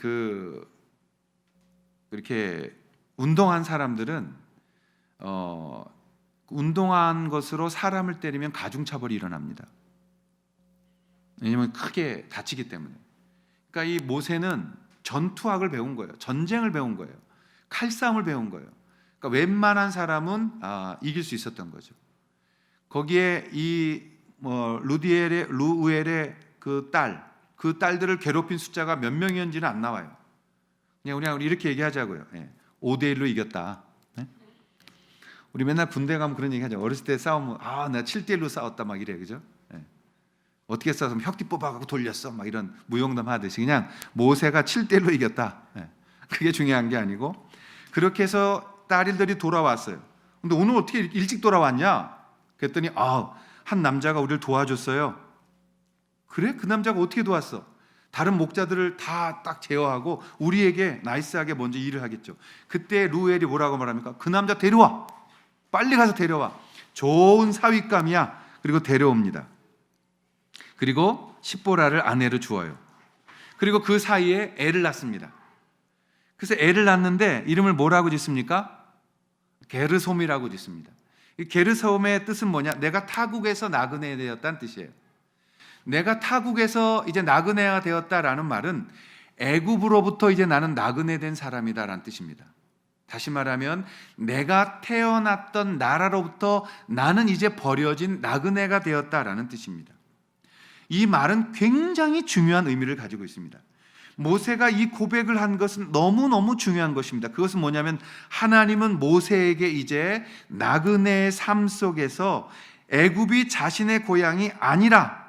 이렇게 운동한 사람들은 운동한 것으로 사람을 때리면 가중처벌이 일어납니다. 왜냐하면 크게 다치기 때문에. 그러니까 이 모세는 전투학을 배운 거예요. 전쟁을 배운 거예요. 칼싸움을 배운 거예요. 그러니까 웬만한 사람은 이길 수 있었던 거죠. 거기에 이 루우엘의 그 딸들을 괴롭힌 숫자가 몇 명이었는지는 안 나와요. 그냥 우리 이렇게 얘기하자고요. 5대1로 이겼다. 우리 맨날 군대 가면 그런 얘기 하죠. 어렸을 때 싸우면 내가 7대1로 싸웠다 막 이래, 그죠? 어떻게 싸우면 혁띠 뽑아가고 돌렸어 막 이런 무용담 하듯이 그냥 모세가 7대1로 이겼다. 그게 중요한 게 아니고, 그렇게 해서 딸들이 돌아왔어요. 근데 오늘 어떻게 일찍 돌아왔냐? 그랬더니 한 남자가 우리를 도와줬어요. 그래? 그 남자가 어떻게 도왔어? 다른 목자들을 다 딱 제어하고 우리에게 나이스하게 먼저 일을 하겠죠. 그때 루엘이 뭐라고 말합니까? 그 남자 데려와. 빨리 가서 데려와. 좋은 사윗감이야. 그리고 데려옵니다. 그리고 십보라를 아내로 주어요. 그리고 그 사이에 애를 낳습니다. 그래서 애를 낳는데 이름을 뭐라고 짓습니까? 게르솜이라고 짓습니다. 이 게르솜의 뜻은 뭐냐? 내가 타국에서 나그네 되었다는 뜻이에요. 내가 타국에서 이제 나그네가 되었다라는 말은 애굽으로부터 이제 나는 나그네 된 사람이다라는 뜻입니다. 다시 말하면 내가 태어났던 나라로부터 나는 이제 버려진 나그네가 되었다라는 뜻입니다. 이 말은 굉장히 중요한 의미를 가지고 있습니다. 모세가 이 고백을 한 것은 너무너무 중요한 것입니다. 그것은 뭐냐면 하나님은 모세에게 이제 나그네의 삶 속에서 애굽이 자신의 고향이 아니라,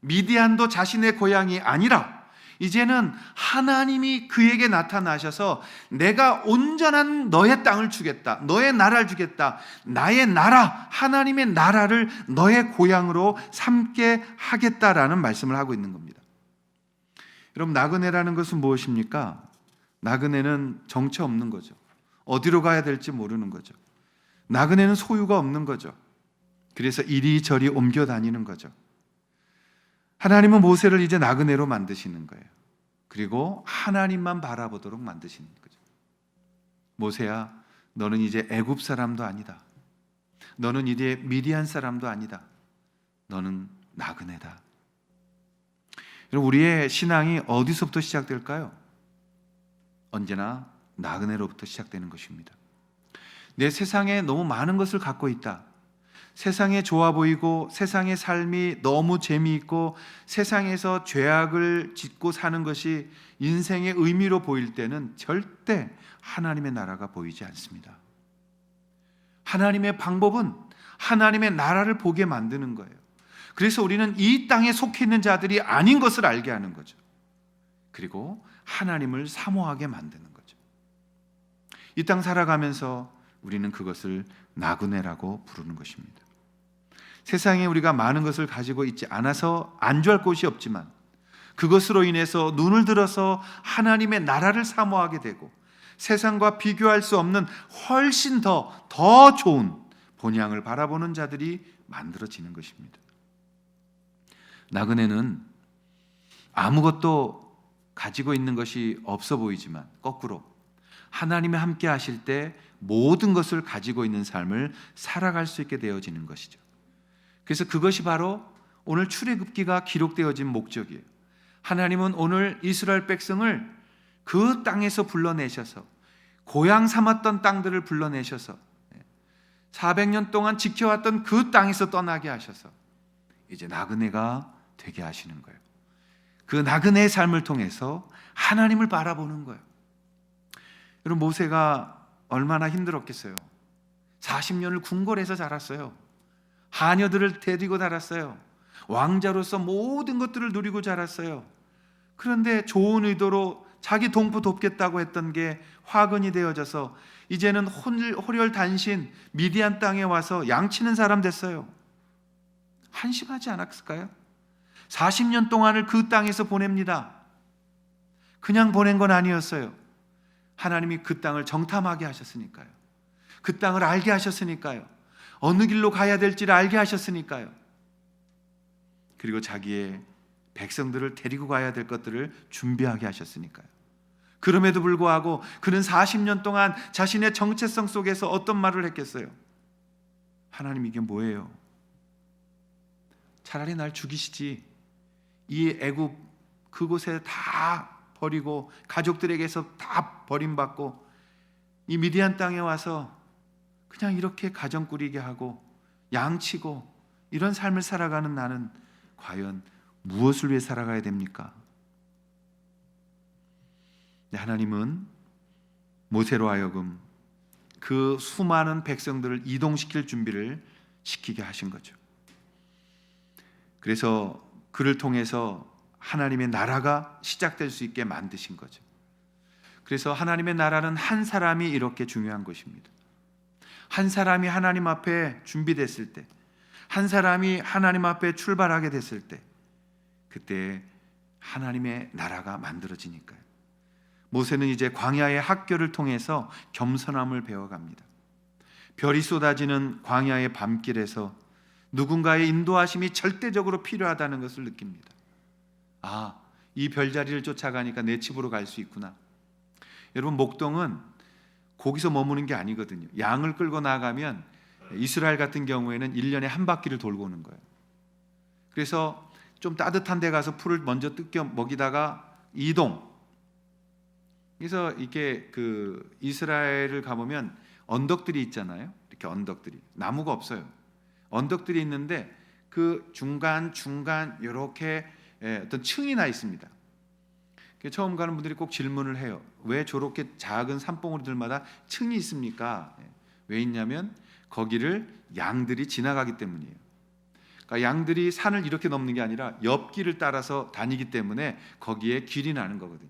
미디안도 자신의 고향이 아니라, 이제는 하나님이 그에게 나타나셔서 내가 온전한 너의 땅을 주겠다, 너의 나라를 주겠다, 나의 나라, 하나님의 나라를 너의 고향으로 삼게 하겠다라는 말씀을 하고 있는 겁니다. 여러분, 나그네라는 것은 무엇입니까? 나그네는 정처 없는 거죠. 어디로 가야 될지 모르는 거죠. 나그네는 소유가 없는 거죠. 그래서 이리저리 옮겨 다니는 거죠. 하나님은 모세를 이제 나그네로 만드시는 거예요. 그리고 하나님만 바라보도록 만드시는 거죠. 모세야, 너는 이제 애굽 사람도 아니다. 너는 이제 미디안 사람도 아니다. 너는 나그네다. 여러분, 우리의 신앙이 어디서부터 시작될까요? 언제나 나그네로부터 시작되는 것입니다. 내 세상에 너무 많은 것을 갖고 있다. 세상에 좋아 보이고 세상의 삶이 너무 재미있고 세상에서 죄악을 짓고 사는 것이 인생의 의미로 보일 때는 절대 하나님의 나라가 보이지 않습니다. 하나님의 방법은 하나님의 나라를 보게 만드는 거예요. 그래서 우리는 이 땅에 속해 있는 자들이 아닌 것을 알게 하는 거죠. 그리고 하나님을 사모하게 만드는 거죠. 이 땅 살아가면서 우리는 그것을 나그네라고 부르는 것입니다. 세상에 우리가 많은 것을 가지고 있지 않아서 안주할 곳이 없지만 그것으로 인해서 눈을 들어서 하나님의 나라를 사모하게 되고 세상과 비교할 수 없는 훨씬 더 좋은 본향을 바라보는 자들이 만들어지는 것입니다. 나그네는 아무것도 가지고 있는 것이 없어 보이지만 거꾸로 하나님이 함께 하실 때 모든 것을 가지고 있는 삶을 살아갈 수 있게 되어지는 것이죠. 그래서 그것이 바로 오늘 출애굽기가 기록되어진 목적이에요. 하나님은 오늘 이스라엘 백성을 그 땅에서 불러내셔서 고향 삼았던 땅들을 불러내셔서 400년 동안 지켜왔던 그 땅에서 떠나게 하셔서 이제 나그네가 되게 하시는 거예요. 그 나그네의 삶을 통해서 하나님을 바라보는 거예요. 여러분, 모세가 얼마나 힘들었겠어요. 40년을 궁궐에서 자랐어요. 하녀들을 데리고 자랐어요. 왕자로서 모든 것들을 누리고 자랐어요. 그런데 좋은 의도로 자기 동포 돕겠다고 했던 게 화근이 되어져서 이제는 호렬단신 미디안 땅에 와서 양치는 사람 됐어요. 한심하지 않았을까요? 40년 동안을 그 땅에서 보냅니다. 그냥 보낸 건 아니었어요. 하나님이 그 땅을 정탐하게 하셨으니까요. 그 땅을 알게 하셨으니까요. 어느 길로 가야 될지를 알게 하셨으니까요. 그리고 자기의 백성들을 데리고 가야 될 것들을 준비하게 하셨으니까요. 그럼에도 불구하고 그는 40년 동안 자신의 정체성 속에서 어떤 말을 했겠어요? 하나님, 이게 뭐예요? 차라리 날 죽이시지. 이 애굽 그곳에 다 버리고 가족들에게서 다 버림받고 이 미디안 땅에 와서 그냥 이렇게 가정 꾸리게 하고 양치고 이런 삶을 살아가는 나는 과연 무엇을 위해 살아가야 됩니까? 하나님은 모세로 하여금 그 수많은 백성들을 이동시킬 준비를 시키게 하신 거죠. 그래서 그를 통해서 하나님의 나라가 시작될 수 있게 만드신 거죠. 그래서 하나님의 나라는 한 사람이 이렇게 중요한 것입니다. 한 사람이 하나님 앞에 준비됐을 때, 한 사람이 하나님 앞에 출발하게 됐을 때, 그때 하나님의 나라가 만들어지니까요. 모세는 이제 광야의 학교를 통해서 겸손함을 배워갑니다. 별이 쏟아지는 광야의 밤길에서 누군가의 인도하심이 절대적으로 필요하다는 것을 느낍니다. 아, 이 별자리를 쫓아가니까 내 집으로 갈 수 있구나. 여러분, 목동은 거기서 머무는 게 아니거든요. 양을 끌고 나가면 이스라엘 같은 경우에는 1년에 한 바퀴를 돌고 오는 거예요. 그래서 좀 따뜻한 데 가서 풀을 먼저 뜯겨 먹이다가 이동. 그래서 이게 그 이스라엘을 가보면 언덕들이 있잖아요. 이렇게 언덕들이. 나무가 없어요. 언덕들이 있는데 그 중간 이렇게 어떤 층이 나 있습니다. 처음 가는 분들이 꼭 질문을 해요. 왜 저렇게 작은 산봉우리들마다 층이 있습니까? 왜 있냐면 거기를 양들이 지나가기 때문이에요. 그러니까 양들이 산을 이렇게 넘는 게 아니라 옆길을 따라서 다니기 때문에 거기에 길이 나는 거거든요.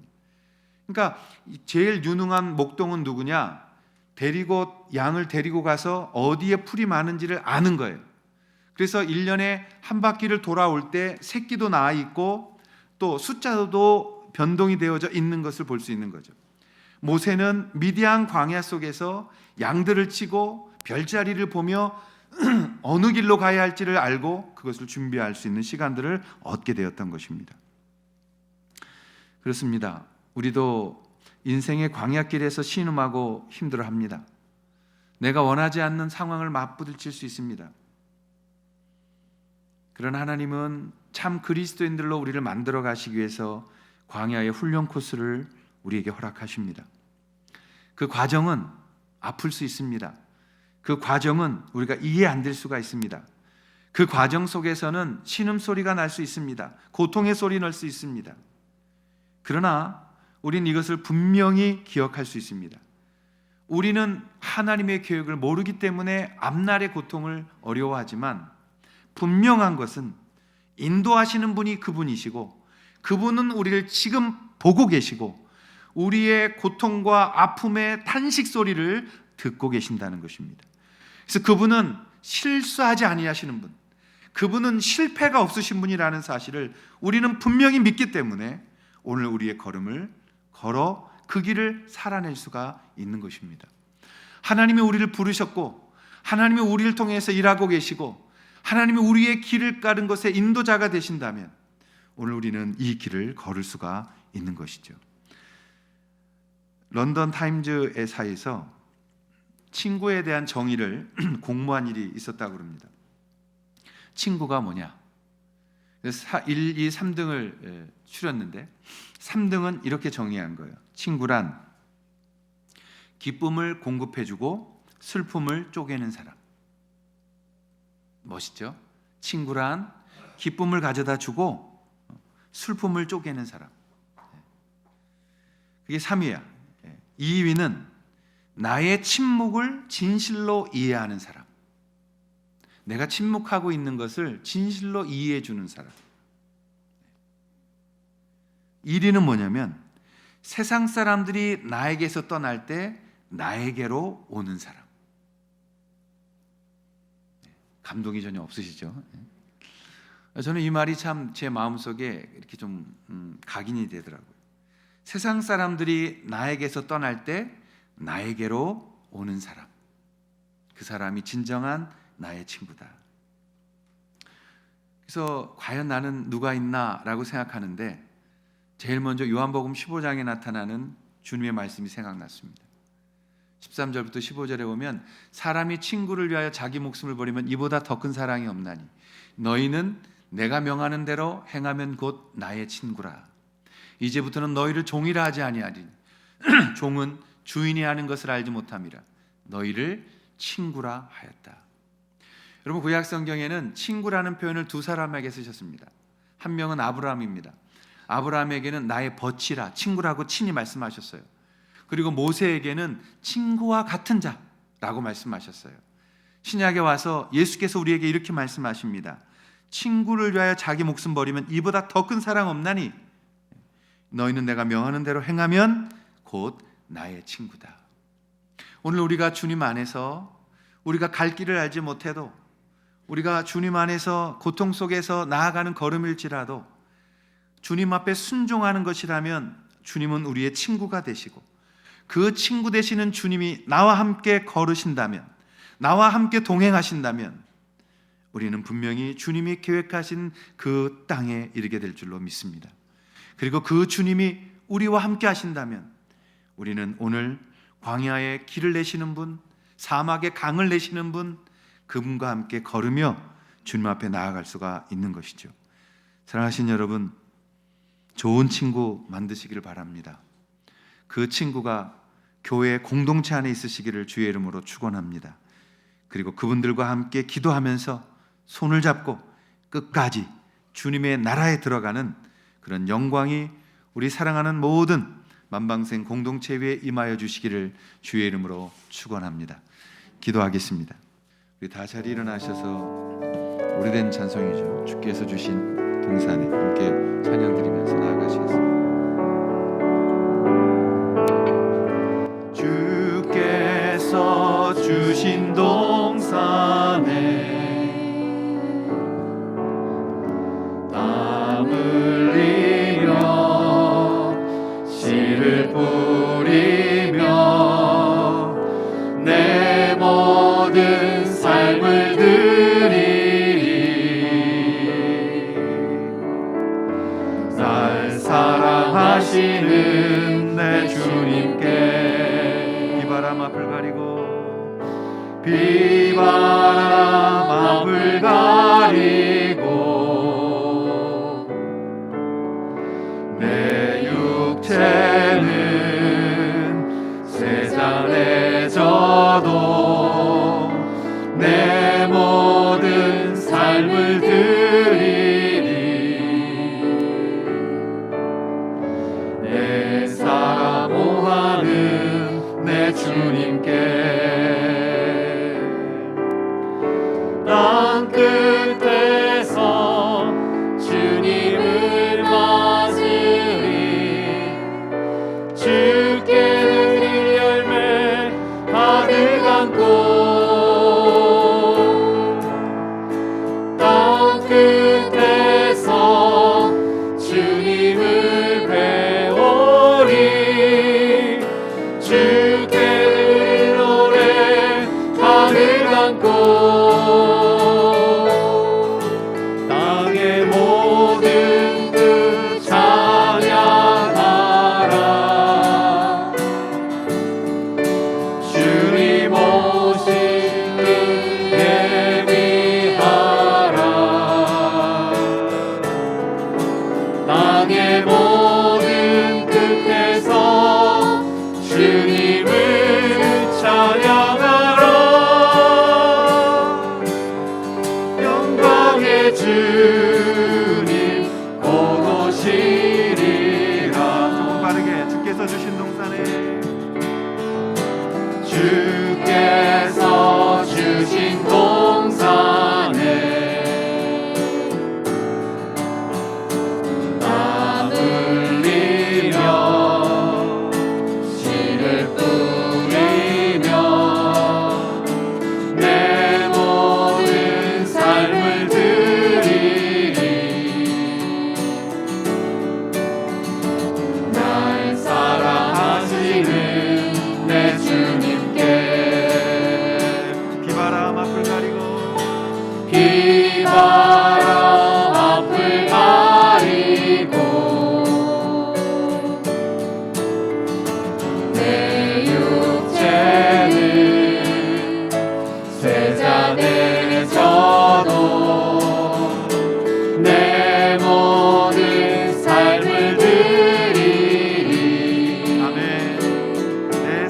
그러니까 제일 유능한 목동은 누구냐? 양을 데리고 가서 어디에 풀이 많은지를 아는 거예요. 그래서 1년에 한 바퀴를 돌아올 때 새끼도 나와 있고 또 숫자도 변동이 되어져 있는 것을 볼 수 있는 거죠. 모세는 미디안 광야 속에서 양들을 치고 별자리를 보며 어느 길로 가야 할지를 알고 그것을 준비할 수 있는 시간들을 얻게 되었던 것입니다. 그렇습니다. 우리도 인생의 광야길에서 신음하고 힘들어합니다. 내가 원하지 않는 상황을 맞부딪힐 수 있습니다. 그러나 하나님은 참 그리스도인들로 우리를 만들어 가시기 위해서 광야의 훈련 코스를 우리에게 허락하십니다. 그 과정은 아플 수 있습니다. 그 과정은 우리가 이해 안 될 수가 있습니다. 그 과정 속에서는 신음소리가 날 수 있습니다. 고통의 소리 날 수 있습니다. 그러나 우리는 이것을 분명히 기억할 수 있습니다. 우리는 하나님의 계획을 모르기 때문에 앞날의 고통을 어려워하지만 분명한 것은 인도하시는 분이 그분이시고 그분은 우리를 지금 보고 계시고 우리의 고통과 아픔의 탄식 소리를 듣고 계신다는 것입니다. 그래서 그분은 실수하지 아니하시는 분, 그분은 실패가 없으신 분이라는 사실을 우리는 분명히 믿기 때문에 오늘 우리의 걸음을 걸어 그 길을 살아낼 수가 있는 것입니다. 하나님이 우리를 부르셨고 하나님이 우리를 통해서 일하고 계시고 하나님이 우리의 길을 가른 것의 인도자가 되신다면 오늘 우리는 이 길을 걸을 수가 있는 것이죠. 런던 타임즈 사에서 친구에 대한 정의를 공모한 일이 있었다고 합니다. 친구가 뭐냐? 1, 2, 3등을 추렸는데 3등은 이렇게 정의한 거예요. 친구란 기쁨을 공급해주고 슬픔을 쪼개는 사람. 멋있죠? 친구란 기쁨을 가져다 주고 슬픔을 쪼개는 사람. 그게 3위야. 2위는 나의 침묵을 진실로 이해하는 사람. 내가 침묵하고 있는 것을 진실로 이해해 주는 사람. 1위는 뭐냐면 세상 사람들이 나에게서 떠날 때 나에게로 오는 사람. 감동이 전혀 없으시죠? 저는 이 말이 참 제 마음속에 이렇게 좀 각인이 되더라고요. 세상 사람들이 나에게서 떠날 때 나에게로 오는 사람. 그 사람이 진정한 나의 친구다. 그래서 과연 나는 누가 있나라고 생각하는데 제일 먼저 요한복음 15장에 나타나는 주님의 말씀이 생각났습니다. 13절부터 15절에 보면 사람이 친구를 위하여 자기 목숨을 버리면 이보다 더 큰 사랑이 없나니 너희는 내가 명하는 대로 행하면 곧 나의 친구라. 이제부터는 너희를 종이라 하지 아니하리니 종은 주인이 하는 것을 알지 못함이라. 너희를 친구라 하였다. 여러분 구약 성경에는 친구라는 표현을 두 사람에게 쓰셨습니다. 한 명은 아브라함입니다. 아브라함에게는 나의 버치라 친구라고 친히 말씀하셨어요. 그리고 모세에게는 친구와 같은 자라고 말씀하셨어요. 신약에 와서 예수께서 우리에게 이렇게 말씀하십니다. 친구를 위하여 자기 목숨 버리면 이보다 더 큰 사랑 없나니 너희는 내가 명하는 대로 행하면 곧 나의 친구다. 오늘 우리가 주님 안에서 우리가 갈 길을 알지 못해도 우리가 주님 안에서 고통 속에서 나아가는 걸음일지라도 주님 앞에 순종하는 것이라면 주님은 우리의 친구가 되시고 그 친구 되시는 주님이 나와 함께 걸으신다면 나와 함께 동행하신다면 우리는 분명히 주님이 계획하신 그 땅에 이르게 될 줄로 믿습니다. 그리고 그 주님이 우리와 함께 하신다면 우리는 오늘 광야에 길을 내시는 분, 사막에 강을 내시는 분, 그분과 함께 걸으며 주님 앞에 나아갈 수가 있는 것이죠. 사랑하신 여러분, 좋은 친구 만드시기를 바랍니다. 그 친구가 교회 공동체 안에 있으시기를 주의 이름으로 축원합니다. 그리고 그분들과 함께 기도하면서 손을 잡고 끝까지 주님의 나라에 들어가는 그런 영광이 우리 사랑하는 모든 만방생 공동체 위에 임하여 주시기를 주의 이름으로 축원합니다. 기도하겠습니다. 우리 다 자리 일어나셔서 오래된 찬송이죠. 주께서 주신 동산에 함께 찬양 드리면서 나아가시겠습니다. 주께서 주신 동산에 땀 흘리며 씨를 뿌리며 내 모든 삶을 드리리. 날 사랑하시는 내 주님께 비바람 앞을 가리고 비바람 앞을 가리고 내 육체는 세잔에 져도 내 모든 삶을 드리리. 내 사랑하는 내 주님께 땅 끝에서 주님을 맞으리. 주께 드릴 열매 가득한 꽃 땅 끝에서 주님을 배우리. 주께 드릴 노래 가득한 꽃 땅의 모든 뜻 찬양하라. 주님 오신 그 예비하라. 땅의 모든 끝에서 주님을 찬양하라. 영광의 주님 곧 오시리라. 조금 빠르게 주께서 주신 동산에 주께서 주신 동산에 땀 흘리며 씨를 뿌리며 내 모든 삶을 드리리. 날 사랑하시는 내 주님께 비바람 앞을 가리고 비바람 앞을 가리고 내 육체는 세잔에 져도 내 모든 삶을 드리리. 아멘. 내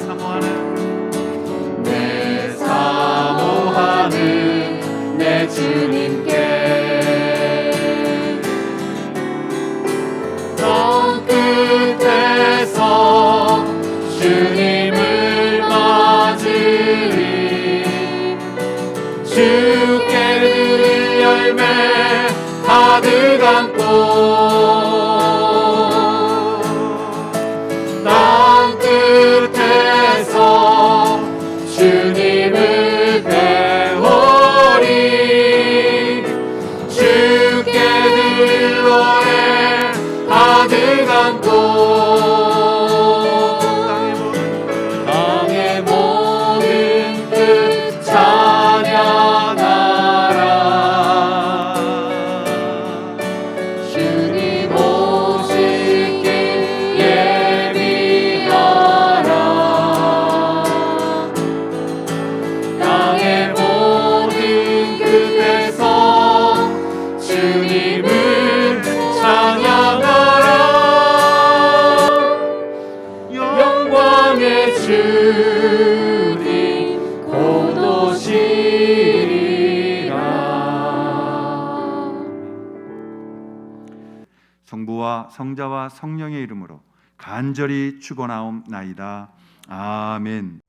사모하는 내 주님께 땅 끝에서 주님을 맞으리. 주께 드릴 열매 가득한 꽃 땅 끝에서 주님을 배우리. 주께 드릴 노래 가득한 꽃 땅의 모든 뜻 찬양하라. 주님 오실 길 예비하라. 땅의 모든 끝에서 주님을 찬양하라. 영광의 주님 곧 오시리라. 성부와 성자와 성령의 이름으로 간절히 축원하옵나이다. 아멘.